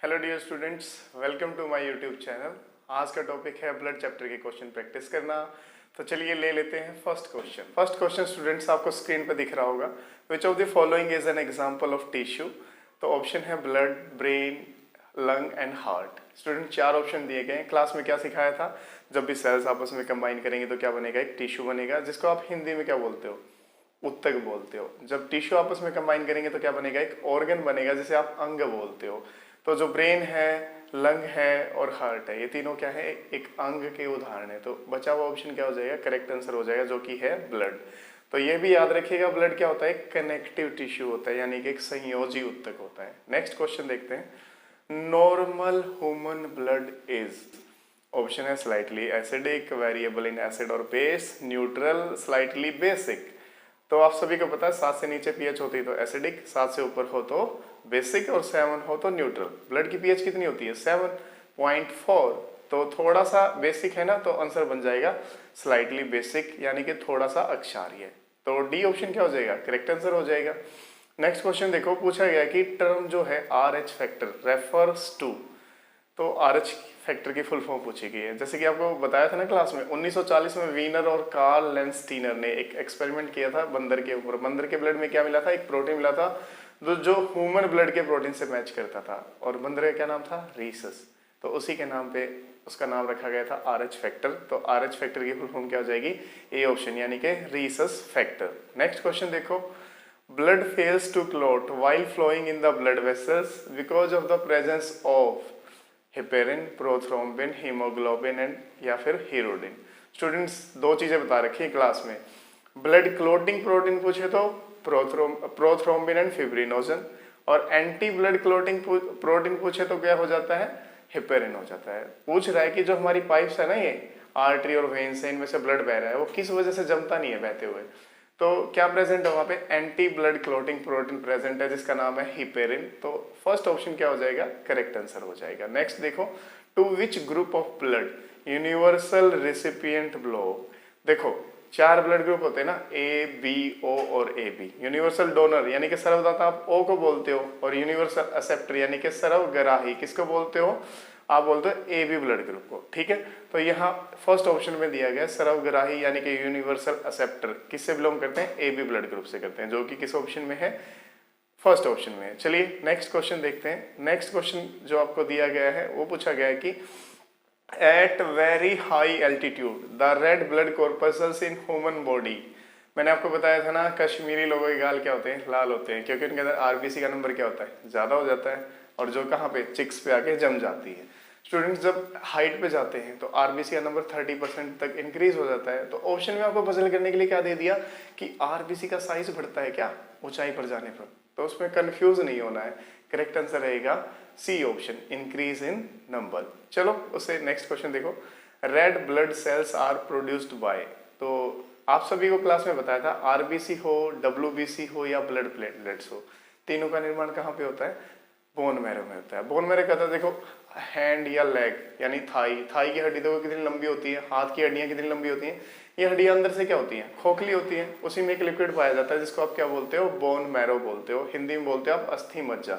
Hello dear students, welcome to my YouTube channel. आज का topic है ब्लड चैप्टर के क्वेश्चन प्रैक्टिस करना। तो चलिए ले लेते हैं first question. First question students आपको स्क्रीन पर दिख रहा होगा। Which of the following is an example of tissue. तो ऑप्शन है blood, brain, lung and heart. Student चार ऑप्शन दिए गए हैं। क्लास में क्या सिखाया था, जब भी सेल्स आपस में कंबाइन करेंगे तो क्या बनेगा, एक टिश्यू बनेगा, जिसको आप हिंदी में क्या बोलते हो, उत्तक बोलते हो। जब टिश्यू आपस में कंबाइन करेंगे तो क्या बनेगा, एक ऑर्गन बनेगा जिसे आप अंग बोलते हो। तो जो ब्रेन है, लंग है और हार्ट है, ये तीनों क्या है, एक अंग के उदाहरण है। तो बचा हुआ ऑप्शन क्या हो जाएगा, करेक्ट आंसर हो जाएगा, जो कि है ब्लड। तो ये भी याद रखिएगा, ब्लड क्या होता है, एक कनेक्टिव टिश्यू होता है, यानी कि एक संयोजी उत्तक होता है। नेक्स्ट क्वेश्चन देखते हैं। Normal human blood is. Option है slightly acidic, variable in acid और बेस, न्यूट्रल, स्लाइटली बेसिक। तो आप सभी को पता है 7 से नीचे पीएच होती है तो एसिडिक, 7 से ऊपर हो तो बेसिक और 7 हो तो न्यूट्रल। ब्लड की पीएच कितनी होती है, 7.4। तो थोड़ा सा बेसिक है ना, तो आंसर बन जाएगा स्लाइटली बेसिक, यानी कि थोड़ा सा अक्षारीय। तो डी ऑप्शन क्या हो जाएगा, करेक्ट आंसर हो जाएगा। नेक्स्ट क्वेश्चन देखो, पूछा गया कि टर्म जो है RH फैक्टर रेफर्स टू। तो RH फैक्टर की फुल फॉर्म पूछी गई है। जैसे कि आपको बताया था ना क्लास में, 1940 में वीनर और कार्ल लेंसटीनर ने एक एक्सपेरिमेंट किया था बंदर के ऊपर। बंदर के ब्लड में क्या मिला था, एक प्रोटीन मिला था जो ह्यूमन ब्लड के प्रोटीन से मैच करता था, और बंदर का क्या नाम था, रीसस। तो उसी के नाम पे उसका नाम रखा गया था RH फैक्टर। तो RH फैक्टर की फुल फॉर्म क्या हो जाएगी, ए ऑप्शन, यानी कि रीसस फैक्टर। नेक्स्ट क्वेश्चन देखो। Blood fails to clot while flowing in the blood vessels because of the presence of heparin, prothrombin, haemoglobin and या फिर हीरोडिन। स्टूडेंट्स दो चीजें बता रखी है क्लास में। ब्लड क्लोटिंग प्रोटीन पूछे तो प्रोथ्रोम्बिन एंड फिब्रिनोजन, और एंटी ब्लड क्लोटिंग प्रोटीन पूछे तो क्या हो जाता है, हेपेरिन हो जाता है। पूछ रहा है कि जो हमारी पाइप्स है ना, ये आर्टरी और वेन्स है, इनमें से ब्लड बह रहा है, वो किस वजह से जमता नहीं है बहते हुए। तो क्या प्रेजेंट है वहां पे, anti blood clotting protein present है, जिसका नाम है हिपेरिन। तो फर्स्ट ऑप्शन क्या हो जाएगा, करेक्ट आंसर हो जाएगा। नेक्स्ट देखो, to which group of blood universal recipient belong. देखो 4 ब्लड ग्रुप होते हैं ना, ए, बी, ओ और ए बी। यूनिवर्सल डोनर यानी कि सर्वदाता आप ओ को बोलते हो, और यूनिवर्सल एक्सेप्टर यानी कि सर्वग्राही किसको बोलते हो, आप बोलते हो ए बी ब्लड ग्रुप को। ठीक है, तो यहाँ फर्स्ट ऑप्शन में दिया गया सर्वग्राही यानी कि यूनिवर्सल एक्सेप्टर किससे बिलोंग करते हैं, ए बी ब्लड ग्रुप से करते हैं, जो कि किस ऑप्शन में है, फर्स्ट ऑप्शन में है। चलिए नेक्स्ट क्वेश्चन देखते हैं। नेक्स्ट क्वेश्चन जो आपको दिया गया है वो पूछा गया है कि at very high altitude the red blood corpuscles in human body. मैंने आपको बताया था ना, कश्मीरी लोगों के गाल क्या होते हैं, लाल होते हैं, क्योंकि उनके अंदर आरबीसी का नंबर क्या होता है, ज्यादा हो जाता है, और जो कहाँ पे, चिक्स पे आके जम जाती है। स्टूडेंट्स जब हाइट पे जाते हैं तो आरबीसी का नंबर 30% तक इंक्रीज हो जाता है। तो ऑप्शन में आपको पजल करने के लिए क्या दे दिया कि आरबीसी का साइज बढ़ता है क्या ऊंचाई पर जाने पर। तो उसमें कंफ्यूज नहीं होना है, करेक्ट आंसर रहेगा C option, increase in number. चलो उससे नेक्स्ट क्वेश्चन देखो। Red blood cells are produced by. तो आप सभी को क्लास में बताया था, आरबीसी हो, डब्ल्यूबीसी हो या ब्लड प्लेटलेट्स हो, तीनों का निर्माण कहाँ पे होता है, बोन मैरो में होता है। बोन मैरो कहता है, देखो हैंड या लेग यानी थाई, थाई की हड्डी देखो कितनी लंबी होती है, हाथ की हड्डियां कितनी लंबी होती हैं, ये हड्डियां अंदर से क्या होती हैं, खोखली होती हैं, उसी में एक लिक्विड पाया जाता है जिसको आप क्या बोलते हो, बोन मैरो बोलते हो, हिंदी में बोलते हो आप अस्थि मज्जा।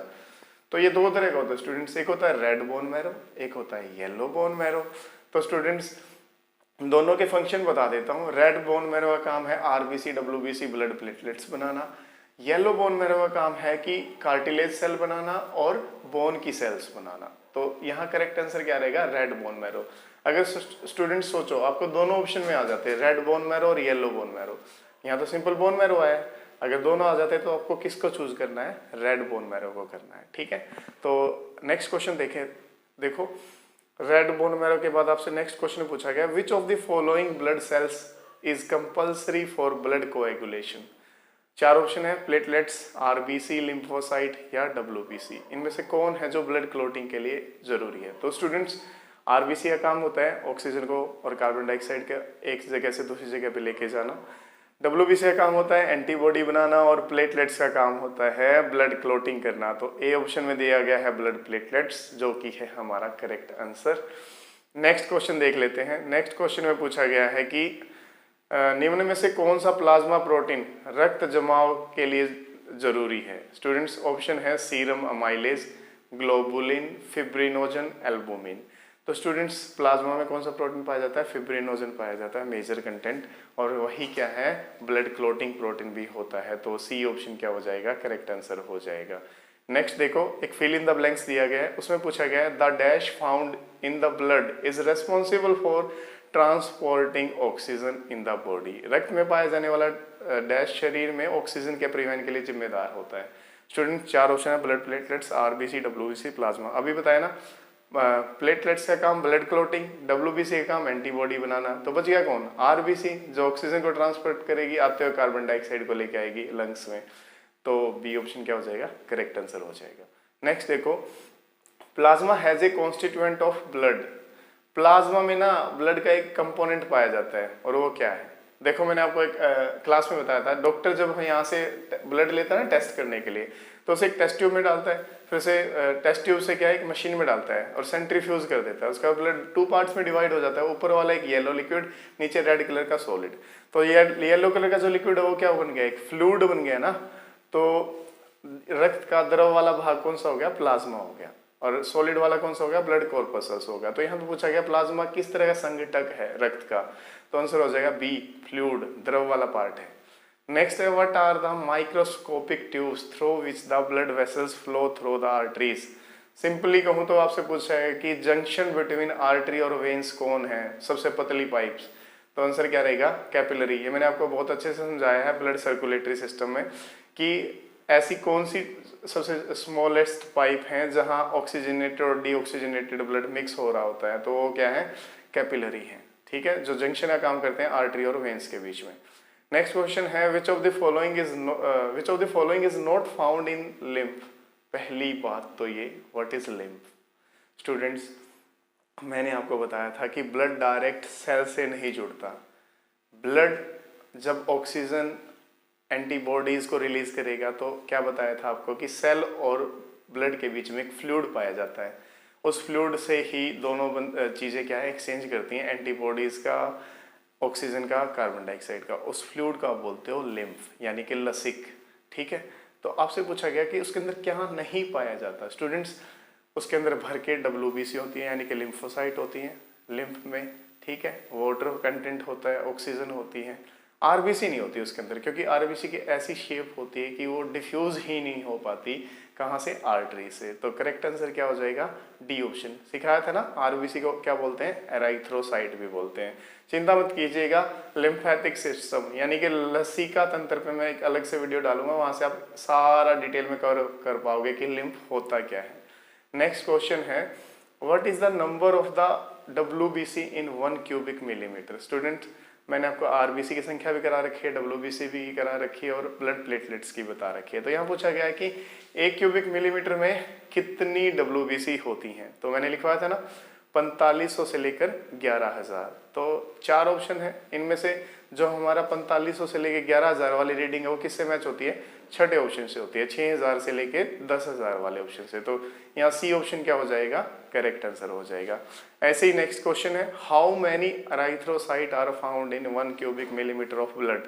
तो ये दो तरह का होता है स्टूडेंट्स, एक होता है रेड बोन मैरो, एक होता है येलो बोन मैरो। तो स्टूडेंट्स दोनों के फंक्शन बता देता हूँ। रेड बोन मैरो का काम है आरबीसी डब्ल्यूबीसी ब्लड प्लेटलेट्स बनाना। येलो बोन मैरो का काम है कि कार्टिलेज सेल बनाना और बोन की सेल्स बनाना। तो यहाँ करेक्ट आंसर क्या रहेगा, रेड बोन मैरो। अगर स्टूडेंट सोचो, आपको दोनों ऑप्शन में आ जाते हैं, रेड बोन मैरो और येलो बोन मैरो। यहाँ तो सिंपल बोन मैरो आया, अगर दोनों आ जाते तो आपको किसको चूज करना है, रेड बोन मैरो को करना है। ठीक है, तो नेक्स्ट क्वेश्चन देखें। देखो रेड बोन मैरो के बाद आपसे नेक्स्ट क्वेश्चन पूछा गया, which of the following blood cells is compulsory for blood coagulation. चार ऑप्शन है, प्लेटलेट्स, आरबीसी, लिम्फोसाइट या डब्ल्यूबीसी। इनमें से कौन है जो ब्लड क्लोटिंग के लिए जरूरी है। तो स्टूडेंट्स आरबीसी का काम होता है ऑक्सीजन को और कार्बन डाइऑक्साइड का एक जगह से दूसरी जगह पे लेके जाना। डब्ल्यूबीसी का काम होता है एंटीबॉडी बनाना, और प्लेटलेट्स का काम होता है ब्लड क्लोटिंग करना। तो ए ऑप्शन में दिया गया है ब्लड प्लेटलेट्स, जो कि है हमारा करेक्ट आंसर। नेक्स्ट क्वेश्चन देख लेते हैं। नेक्स्ट क्वेश्चन में पूछा गया है कि निम्न में से कौन सा प्लाज्मा प्रोटीन रक्त जमाव के लिए जरूरी है। स्टूडेंट्स ऑप्शन है serum amylase, globulin, fibrinogen, albumin. तो स्टूडेंट्स प्लाज्मा में कौन सा प्रोटीन पाया जाता है? फिब्रिनोजन पाया जाता है, मेजर कंटेंट, और वही क्या है? ब्लड क्लोटिंग प्रोटीन भी होता है। तो सी ऑप्शन क्या हो जाएगा? करेक्ट आंसर हो जाएगा। नेक्स्ट देखो, एक फिल इन द ब्लैंक्स दिया गया है, उसमें पूछा गया है the dash found in the blood is responsible for transporting oxygen in the body. रक्त में पाया जाने वाला डैश शरीर में ऑक्सीजन के परिवहन के लिए जिम्मेदार होता है। स्टूडेंट चार ऑप्शन है, blood platelets, RBC, WBC, plasma. अभी बताया ना, प्लेटलेट्स का काम ब्लड क्लोटिंग, डब्ल्यूबीसी का काम एंटीबॉडी बनाना, तो बच गया कौन? आरबीसी, जो ऑक्सीजन को ट्रांसपोर्ट करेगी, आते हुए कार्बन डाइऑक्साइड को लेके आएगी लंग्स में। तो बी ऑप्शन क्या हो जाएगा? करेक्ट आंसर हो जाएगा। नेक्स्ट देखो, plasma has a constituent of blood. Plasma में ना ब्लड का एक कंपोनेंट पाया जाता है, और वो क्या है? देखो मैंने आपको एक क्लास में बताया था, डॉक्टर जब यहाँ से ब्लड लेता है ना टेस्ट करने के लिए, तो उसे एक टेस्ट ट्यूब में डालता है, फिर उसे टेस्ट ट्यूब से क्या है, एक मशीन में डालता है और सेंट्रीफ्यूज कर देता है। उसका ब्लड टू पार्ट्स में डिवाइड हो जाता है, ऊपर वाला एक येलो लिक्विड, नीचे रेड कलर का सॉलिड। तो ये येलो कलर का जो लिक्विड है वो क्या बन गया? एक फ्लूइड बन गया ना। तो रक्त का द्रव वाला भाग कौन सा हो गया? प्लाज्मा हो गया। और सॉलिड वाला कौन सा हो गया? ब्लड कॉर्पसल्स होगा। तो यहाँ पे पूछा गया प्लाज्मा किस तरह का संघटक है रक्त का, तो आंसर हो जाएगा बी, फ्लूइड, द्रव वाला पार्ट है। नेक्स्ट है, what are the microscopic tubes through which the blood vessels flow through the arteries. Simply कहूँ तो आपसे पूछा है कि जंक्शन बिटवीन आर्टरी और वेन्स कौन है, सबसे पतली पाइप्स, तो आंसर क्या रहेगा? कैपिलरी। ये मैंने आपको बहुत अच्छे से समझाया है ब्लड सर्कुलेटरी सिस्टम में कि ऐसी कौन सी सबसे स्मॉलेस्ट पाइप हैं जहां ऑक्सीजनेटेड और डीऑक्सीजनेटेड ब्लड मिक्स हो रहा होता है, तो वो क्या है? कैपिलरी है। ठीक है, जो जंक्शन का काम करते हैं आर्टरी और वेन्स के बीच में। नेक्स्ट क्वेश्चन है, विच of the following is not found in lymph. पहली बात तो ये, व्हाट इज लिम्फ? स्टूडेंट्स, मैंने आपको बताया था कि ब्लड डायरेक्ट सेल से नहीं जुड़ता। ब्लड जब ऑक्सीजन एंटीबॉडीज को रिलीज करेगा, तो क्या बताया था आपको कि सेल और ब्लड के बीच में एक फ्लूइड पाया जाता है। उस फ्लूइड से ही दोनों चीज़ें क्या है? एक्सचेंज करती हैं, एंटीबॉडीज का, ऑक्सीजन का, कार्बन डाइऑक्साइड का। उस फ्लूइड का आप बोलते हो लिम्फ, यानी कि लसिक। ठीक है, तो आपसे पूछा गया कि उसके अंदर क्या नहीं पाया जाता। स्टूडेंट्स, उसके अंदर भर के डब्ल्यूबीसी होती है, यानी कि लिम्फोसाइट होती हैं लिम्फ में। ठीक है, वाटर कंटेंट होता है, ऑक्सीजन होती है। आरबीसी नहीं होती उसके अंदर, क्योंकि आरबीसी की ऐसी शेप होती है कि वो डिफ्यूज ही नहीं हो पाती। कहाँ से? आर्टरी से। तो करेक्ट आंसर क्या हो जाएगा? D option. सिखाया था ना, आरबीसी को क्या बोलते हैं? एराइथ्रोसाइट भी बोलते हैं। चिंता मत कीजिएगा, लिम्फेटिक सिस्टम यानी कि लसिका तंत्र पे मैं एक अलग से वीडियो डालूंगा, वहां से आप सारा डिटेल में कवर कर पाओगे कि लिम्फ होता क्या है। नेक्स्ट क्वेश्चन है, what is the number of the WBC in 1 cubic millimetre. Student, मैंने आपको आरबीसी की संख्या भी करा रखी है, डब्ल्यूबीसी भी करा रखी है, और ब्लड प्लेटलेट्स की बता रखी है। तो यहाँ पूछा गया है कि 1 क्यूबिक मिलीमीटर में कितनी डब्ल्यूबीसी होती हैं। तो मैंने लिखवाया था ना, 4500 से लेकर 11000। तो चार ऑप्शन है, इनमें से जो हमारा 4500 से लेकर 11000 वाली रीडिंग है वो किससे मैच होती है? छठे ऑप्शन से होती है, 6000 से लेकर 10000 वाले ऑप्शन से। तो यहाँ सी ऑप्शन क्या हो जाएगा? करेक्ट आंसर हो जाएगा। ऐसे ही नेक्स्ट क्वेश्चन है, how many erythrocyte are found in 1 cubic millimetre of blood.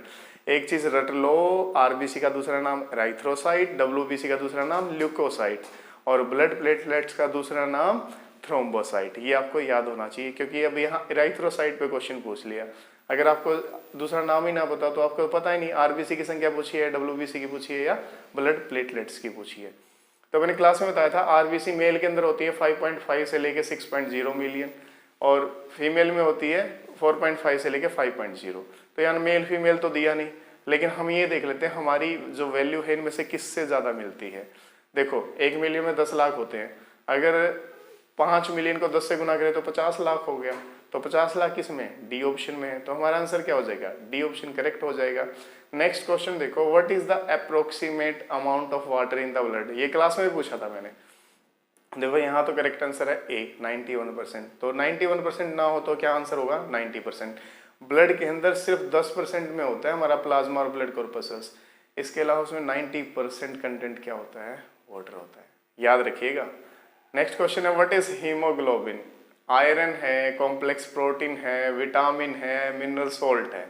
एक चीज रट लो, आरबीसी का दूसरा नाम एराइथ्रोसाइट, डब्ल्यूबीसी का दूसरा नाम ल्यूकोसाइट, और ब्लड प्लेटलेट्स का दूसरा नाम थ्रोम्बोसाइट। ये आपको याद होना चाहिए, क्योंकि अब यहाँ एराइथ्रोसाइट पे क्वेश्चन पूछ लिया। अगर आपको दूसरा नाम ही ना पता तो आपको पता ही नहीं आरबीसी की संख्या पूछी है, डब्ल्यूबीसी की पूछी है, या ब्लड प्लेटलेट्स की पूछी है। तो मैंने क्लास में बताया था, आरबीसी मेल के अंदर होती है 5.5 से लेके 6.0 मिलियन, और फीमेल में होती है 4.5 से लेके 5.0। तो यार मेल फीमेल तो दिया नहीं, लेकिन हम ये देख लेते हैं हमारी जो वैल्यू है इनमें से किससे ज़्यादा मिलती है। देखो, 1 मिलियन में 10 लाख होते हैं, अगर 5 मिलियन को 10 से गुना करें तो 50 लाख हो गया। तो 50 लाख किस में? डी ऑप्शन में है। तो हमारा आंसर क्या हो जाएगा? डी ऑप्शन करेक्ट हो जाएगा। नेक्स्ट क्वेश्चन देखो, what is the approximate amount of water in the blood. ये क्लास में भी पूछा था मैंने। देखो यहाँ तो करेक्ट आंसर है ए, 91%। तो 91% ना हो तो क्या आंसर होगा? 90%। ब्लड के अंदर सिर्फ 10% में होता है हमारा प्लाज्मा और ब्लड कॉर्पसल्स, इसके अलावा उसमें 90% कंटेंट क्या होता है? वाटर होता है, याद रखिएगा। नेक्स्ट क्वेश्चन है, व्हाट इज हीमोग्लोबिन। आयरन है, कॉम्प्लेक्स प्रोटीन है, विटामिन है, मिनरल सॉल्ट है।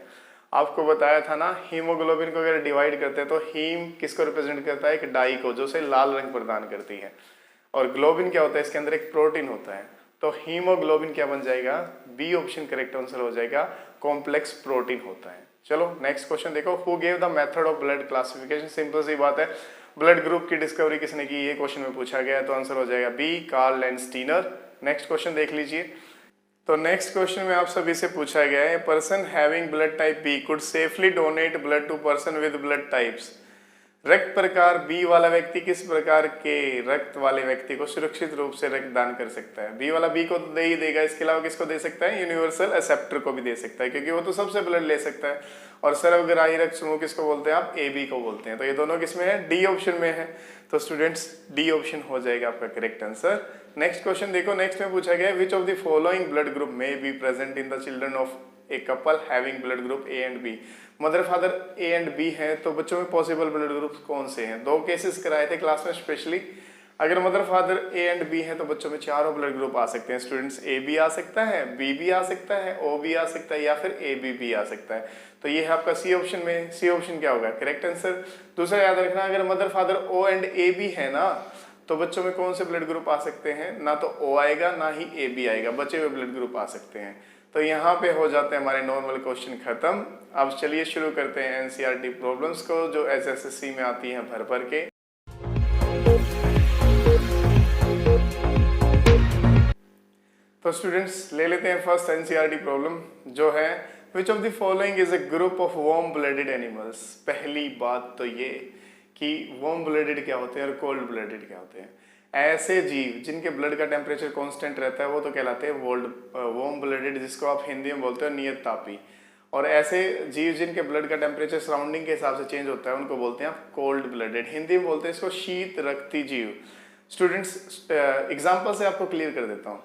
आपको बताया था ना, हीमोग्लोबिन को अगर डिवाइड करते हैं तो हीम किसको रिप्रेजेंट करता है? एक डाई को, जो से लाल रंग प्रदान करती है। और ग्लोबिन क्या होता है, इसके अंदर एक प्रोटीन होता है। तो हीमोग्लोबिन क्या बन जाएगा, बी ऑप्शन करेक्ट आंसर हो जाएगा, कॉम्प्लेक्स प्रोटीन होता है। चलो नेक्स्ट क्वेश्चन देखो, who gave the method of blood classification. Simple सी बात है, ब्लड ग्रुप की डिस्कवरी किसने की, ये क्वेश्चन में पूछा गया है, तो आंसर हो जाएगा B, Karl Landsteiner. Next question देख लीजिए। तो नेक्स्ट क्वेश्चन में आप सभी से पूछा गया है, person having blood type B could safely donate blood to person with blood types. रक्त प्रकार बी वाला व्यक्ति किस प्रकार के रक्त वाले व्यक्ति को सुरक्षित रूप से रक्तदान कर सकता है। बी वाला बी को दे ही देगा, इसके अलावा किसको दे सकता है, यूनिवर्सल एक्सेप्टर को भी दे सकता है, क्योंकि वो तो सबसे ब्लड ले सकता है। और सर्वग्राही रक्त समूह किसको बोलते हैं आप, ए बी को बोलते हैं। तो ये दोनों किसमें है, डी ऑप्शन में है। तो स्टूडेंट्स डी ऑप्शन हो जाएगा आपका करेक्ट आंसर। नेक्स्ट क्वेश्चन देखो, नेक्स्ट में पूछा गया which of the following blood group may be present in the children of a couple having blood group A and B. Mother father A and B है, तो बच्चों में possible blood group कौन से हैं। दो केसेस कराए थे क्लास में स्पेशली। अगर mother father A and B है तो बच्चों में चारों ब्लड ग्रुप आ सकते हैं स्टूडेंट्स। ए भी आ सकता है, बी भी आ सकता है, ओ भी आ सकता है, या फिर ए बी भी आ सकता है। तो ये है आपका सी ऑप्शन में, सी ऑप्शन क्या होगा करेक्ट आंसर। दूसरा याद रखना, अगर mother father O and A B है ना, तो बच्चों में कौन से ब्लड ग्रुप आ सकते हैं, ना तो ओ आएगा ना ही ए बी आएगा, बचे हुए ब्लड ग्रुप आ सकते हैं। तो यहाँ पे हो जाते हैं हमारे नॉर्मल क्वेश्चन खत्म। अब चलिए शुरू करते हैं एनसीईआरटी प्रॉब्लम्स को, जो एसएससी में आती हैं भर भर के। तो स्टूडेंट्स ले लेते हैं फर्स्ट एनसीईआरटी प्रॉब्लम, जो है विच of the following is a group of warm blooded animals. पहली बात तो ये कि वार्म ब्लडेड क्या होते हैं और कोल्ड ब्लडेड क्या होते हैं। ऐसे जीव जिनके ब्लड का टेम्परेचर कांस्टेंट रहता है वो तो कहलाते हैं वार्म ब्लडेड, जिसको आप हिंदी में बोलते हो नियत तापी। और ऐसे जीव जिनके ब्लड का टेम्परेचर सराउंडिंग के हिसाब से चेंज होता है उनको बोलते हैं आप कोल्ड ब्लडेड। हिंदी में बोलते हैं इसको शीत रक्ती जीव। स्टूडेंट्स एग्जाम्पल से आपको क्लियर कर देता हूँ।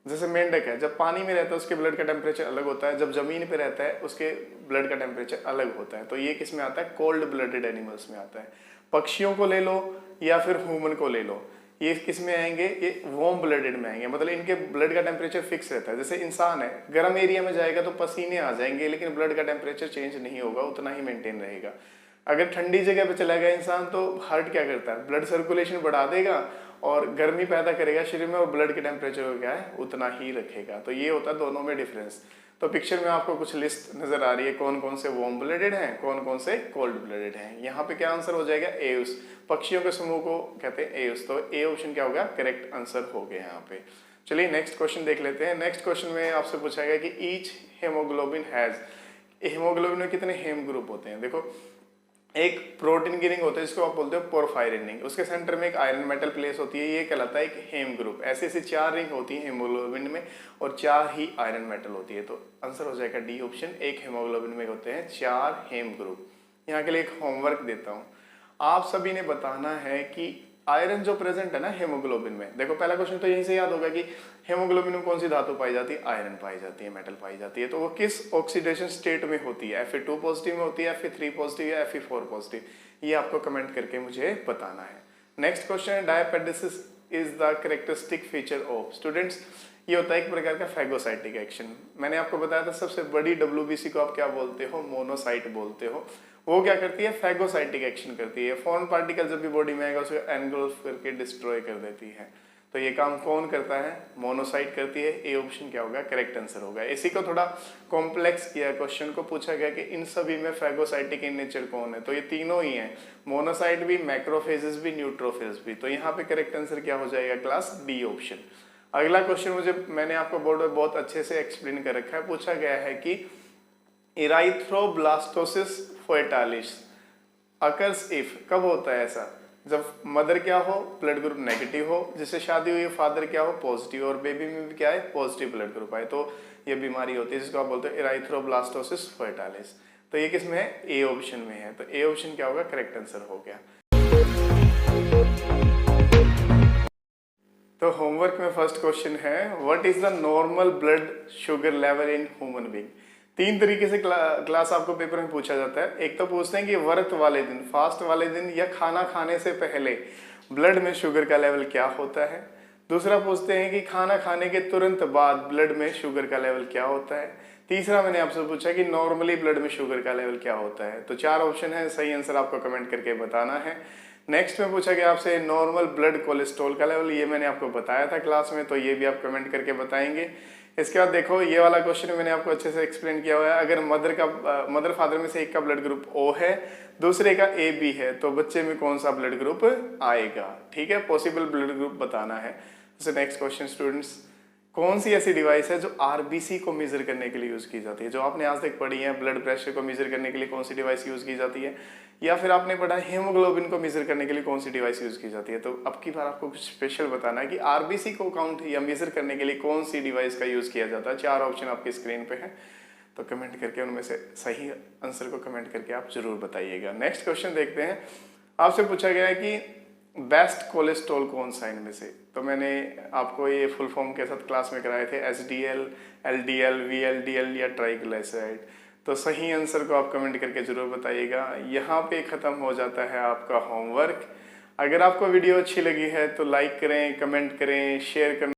जैसे मेंढक है, जब पानी में रहता है उसके ब्लड का टेम्परेचर अलग होता है, जब जमीन पे रहता है उसके ब्लड का टेम्परेचर अलग होता है। तो ये किस में आता है, कोल्ड ब्लडेड एनिमल्स में आता है। पक्षियों को ले लो या फिर ह्यूमन को ले लो, ये किस में आएंगे, ये वार्म ब्लडेड में आएंगे। मतलब इनके ब्लड का टेम्परेचर फिक्स रहता है। जैसे इंसान है, गर्म एरिया में जाएगा तो पसीने आ जाएंगे, लेकिन ब्लड का टेम्परेचर चेंज नहीं होगा, उतना ही मेंटेन रहेगा। अगर ठंडी जगह पे चला गया इंसान तो हार्ट क्या करता है, ब्लड सर्कुलेशन बढ़ा देगा और गर्मी पैदा करेगा शरीर में, और ब्लड के टेम्परेचर को क्या है उतना ही रखेगा। तो ये होता है दोनों में डिफरेंस। तो पिक्चर में आपको कुछ लिस्ट नजर आ रही है, कौन कौन से वार्म ब्लडेड हैं, कौन कौन से कोल्ड ब्लडेड हैं। यहाँ पे क्या आंसर हो जाएगा, एउस। पक्षियों के समूह को कहते हैं एउस। तो ए ऑप्शन क्या होगा, करेक्ट आंसर हो गया यहाँ पे। चलिए नेक्स्ट क्वेश्चन देख लेते हैं। नेक्स्ट क्वेश्चन में आपसे पूछा गया कि ईच हेमोग्लोबिन हैज, हेमोग्लोबिन में कितने हेम ग्रुप होते हैं। देखो, एक प्रोटीन की रिंग होता है जिसको आप बोलते हो पोरफायरिन रिंग, उसके सेंटर में एक आयरन मेटल प्लेस होती है, ये कहलाता है एक हेम ग्रुप। ऐसे ऐसे 4 रिंग होती है हेमोग्लोबिन में और 4 ही आयरन मेटल होती है। तो आंसर हो जाएगा डी ऑप्शन, एक हेमोग्लोबिन में होते हैं 4 हेम ग्रुप। यहाँ के लिए एक होमवर्क देता हूँ, आप सभी ने बताना है कि आयरन जो प्रेजेंट है ना हेमोग्लोबिन में, देखो पहला क्वेश्चन तो यहीं से याद होगा कि हेमोग्लोबिन में कौन सी धातु पाई जाती है, आयरन पाई जाती है, मेटल पाई जाती है। तो वो किस ऑक्सीडेशन स्टेट में होती है, Fe2 पॉजिटिव में होती है, Fe3 पॉजिटिव या Fe4 पॉजिटिव, ये आपको कमेंट करके मुझे बताना है। नेक्स्ट क्वेश्चन है, diapedesis is the characteristic feature of. Students, ये होता है एक प्रकार का फैगोसाइटिक एक्शन। मैंने आपको बताया था सबसे बड़ी WBC को आप क्या बोलते हो, मोनोसाइट बोलते हो। वो क्या करती है, फैगोसाइटिक एक्शन करती है। फॉरेन पार्टिकल जब भी बॉडी में आएगा उसे एनगल्फ करके डिस्ट्रॉय कर देती है। तो ये काम कौन करता है, मोनोसाइट करती है। ए ऑप्शन क्या होगा, करेक्ट आंसर होगा। इसी को थोड़ा कॉम्प्लेक्स किया, क्वेश्चन को पूछा गया कि इन सभी में फैगोसाइटिक इन नेचर कौन है, तो ये तीनों ही हैं, मोनोसाइट भी, मैक्रोफेजेस भी, न्यूट्रोफिल्स भी। तो यहाँ पे करेक्ट आंसर क्या हो जाएगा, क्लास डी ऑप्शन। अगला क्वेश्चन मैंने आपको बोर्ड में बहुत अच्छे से एक्सप्लेन कर रखा है। पूछा गया है कि इराइथ्रोब्लास्टोसिस फेटालिस अकर्स इफ, कब होता है ऐसा, जब मदर क्या हो, ब्लड ग्रुप नेगेटिव हो, जिससे शादी हुई है, फादर क्या हो, पॉजिटिव, और बेबी में भी क्या है, पॉजिटिव ब्लड ग्रुप आए, तो ये बीमारी होती है जिसको आप बोलते हैं इराइथ्रोब्लास्टोसिस फेटालिस। तो ये किस में है, ए ऑप्शन में है। तो ए ऑप्शन क्या होगा, करेक्ट आंसर हो गया। तो होमवर्क में फर्स्ट क्वेश्चन है, what is the normal blood sugar level in human being. 3 तरीके से क्लास आपको पेपर में पूछा जाता है। एक तो पूछते हैं कि व्रत वाले दिन, फास्ट वाले दिन या खाना खाने से पहले ब्लड में शुगर का लेवल क्या होता है। दूसरा पूछते हैं कि खाना खाने के तुरंत बाद ब्लड में शुगर का लेवल क्या होता है। तीसरा मैंने आपसे पूछा कि नॉर्मली ब्लड में शुगर का लेवल क्या होता है। तो 4 ऑप्शन है, सही आंसर आपको कमेंट करके बताना है। नेक्स्ट में पूछा गया आपसे नॉर्मल ब्लड कोलेस्ट्रॉल का लेवल, ये मैंने आपको बताया था क्लास में, तो ये भी आप कमेंट करके बताएंगे। इसके बाद देखो ये वाला क्वेश्चन मैंने आपको अच्छे से एक्सप्लेन किया हुआ है। अगर मदर फादर में से एक का ब्लड ग्रुप ओ है, दूसरे का ए बी है, तो बच्चे में कौन सा ब्लड ग्रुप आएगा, ठीक है, पॉसिबल ब्लड ग्रुप बताना है। नेक्स्ट क्वेश्चन स्टूडेंट्स, कौन सी ऐसी डिवाइस है जो आरबीसी को मेजर करने के लिए यूज की जाती है? जो आपने आज तक पढ़ी है, ब्लड प्रेशर को मेजर करने के लिए कौन सी डिवाइस यूज की जाती है, या फिर आपने पढ़ा हीमोग्लोबिन को मेजर करने के लिए कौन सी डिवाइस यूज की जाती है? तो अब की बार आपको कुछ स्पेशल बताना है कि आरबीसी को काउंट या मेजर करने के लिए कौन सी डिवाइस का यूज किया जाता है। 4 ऑप्शन आपकी स्क्रीन पे है, तो कमेंट करके उनमें से सही आंसर को कमेंट करके आप जरूर बताइएगा। नेक्स्ट क्वेश्चन देखते हैं। आपसे पूछा गया है कि बेस्ट कोलेस्ट्रॉल कौन सा इनमें से? तो मैंने आपको ये फुल फॉर्म के साथ क्लास में कराए थे, एचडीएल, एलडीएल, वीएलडीएल या ट्राइग्लिसराइड। तो सही आंसर को आप कमेंट करके जरूर बताइएगा। यहाँ पे खत्म हो जाता है आपका होमवर्क। अगर आपको वीडियो अच्छी लगी है तो लाइक करें, कमेंट करें, शेयर करना